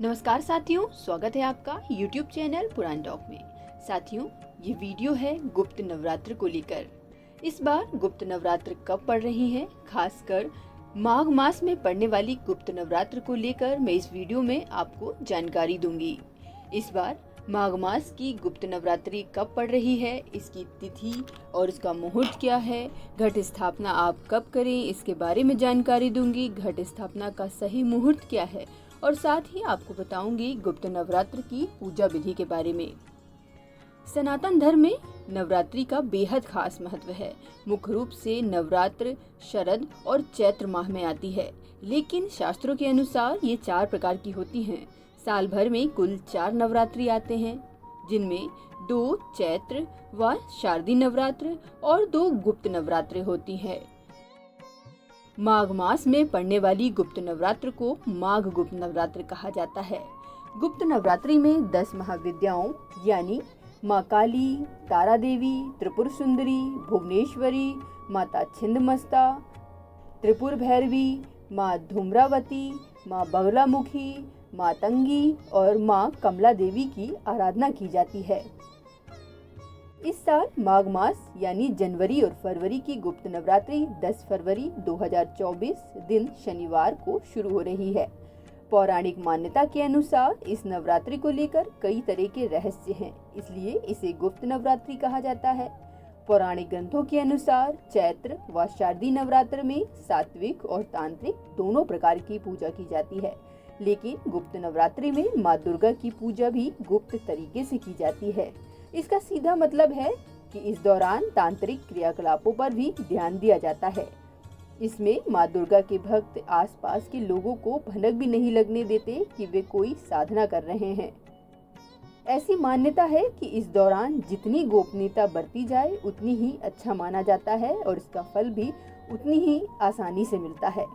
नमस्कार साथियों, स्वागत है आपका YouTube चैनल पुराण टॉक में। साथियों, ये वीडियो है गुप्त नवरात्र को लेकर। इस बार गुप्त नवरात्र कब पड़ रही है, खासकर माघ मास में पड़ने वाली गुप्त नवरात्र को लेकर मैं इस वीडियो में आपको जानकारी दूंगी। इस बार माघ मास की गुप्त नवरात्रि कब पड़ रही है, इसकी तिथि और इसका मुहूर्त क्या है, घट स्थापना आप कब करें, इसके बारे में जानकारी दूंगी। घट स्थापना का सही मुहूर्त क्या है और साथ ही आपको बताऊंगी गुप्त नवरात्र की पूजा विधि के बारे में। सनातन धर्म में नवरात्रि का बेहद खास महत्व है। मुख्य रूप से नवरात्र शरद और चैत्र माह में आती है, लेकिन शास्त्रों के अनुसार ये 4 प्रकार की होती हैं। साल भर में कुल 4 नवरात्रि आते हैं, जिनमें 2 चैत्र व शारदीय नवरात्र और 2 गुप्त नवरात्र होती है। माघ मास में पड़ने वाली गुप्त नवरात्र को माघ गुप्त नवरात्र कहा जाता है। गुप्त नवरात्रि में 10 महाविद्याओं यानी माँ काली, तारा देवी, त्रिपुर सुंदरी, भुवनेश्वरी, माता छिंदमस्ता, त्रिपुर भैरवी, माँ धूम्रावती, माँ बगलामुखी, माँ तंगी और माँ कमला देवी की आराधना की जाती है। इस साल माघ मास यानी जनवरी और फरवरी की गुप्त नवरात्रि 10 फरवरी 2024 दिन शनिवार को शुरू हो रही है। पौराणिक मान्यता के अनुसार इस नवरात्रि को लेकर कई तरह के रहस्य हैं, इसलिए इसे गुप्त नवरात्रि कहा जाता है। पौराणिक ग्रंथों के अनुसार चैत्र व शारदीय नवरात्र में सात्विक और तांत्रिक दोनों प्रकार की पूजा की जाती है, लेकिन गुप्त नवरात्रि में माँ दुर्गा की पूजा भी गुप्त तरीके से की जाती है। इसका सीधा मतलब है कि इस दौरान तांत्रिक क्रियाकलापों पर भी ध्यान दिया जाता है। इसमें माँ दुर्गा के भक्त आसपास के लोगों को भनक भी नहीं लगने देते कि वे कोई साधना कर रहे हैं। ऐसी मान्यता है कि इस दौरान जितनी गोपनीयता बरती जाए उतनी ही अच्छा माना जाता है और इसका फल भी उतनी ही आसानी से मिलता है।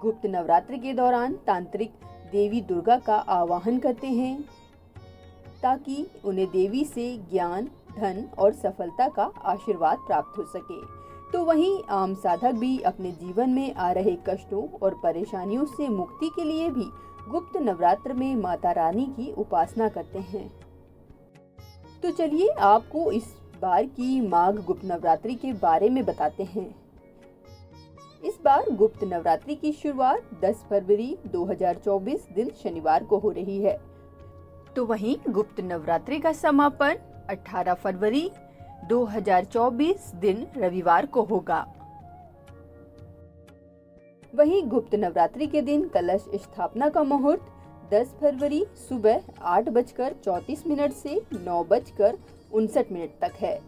गुप्त नवरात्र के दौरान तांत्रिक देवी दुर्गा का आवाहन करते हैं ताकि उन्हें देवी से ज्ञान, धन और सफलता का आशीर्वाद प्राप्त हो सके। तो वहीं आम साधक भी अपने जीवन में आ रहे कष्टों और परेशानियों से मुक्ति के लिए भी गुप्त नवरात्र में माता रानी की उपासना करते हैं। तो चलिए आपको इस बार की माघ गुप्त नवरात्रि के बारे में बताते हैं। इस बार गुप्त नवरात्रि की शुरुआत 10 फरवरी 2024 दिन शनिवार को हो रही है, तो वहीं गुप्त नवरात्रि का समापन 18 फरवरी 2024 दिन रविवार को होगा। वहीं गुप्त नवरात्रि के दिन कलश स्थापना का मुहूर्त 10 फरवरी सुबह 8:34 से 9:59 तक है।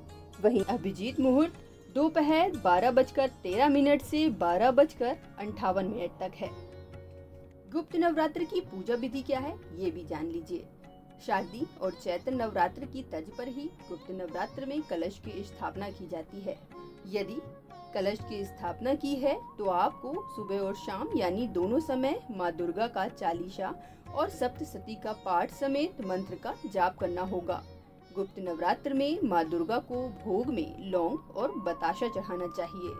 वहीं अभिजीत मुहूर्त दोपहर 12:13 से 12:58 तक है। गुप्त नवरात्र की पूजा विधि क्या है, ये भी जान लीजिए। शारदीय और चैत्र नवरात्र की तर्ज पर ही गुप्त नवरात्र में कलश की स्थापना की जाती है। यदि कलश की स्थापना की है तो आपको सुबह और शाम यानी दोनों समय माँ दुर्गा का चालीसा और सप्तशती का पाठ समेत मंत्र का जाप करना होगा। गुप्त नवरात्र में माँ दुर्गा को भोग में लौंग और बताशा चढ़ाना चाहिए।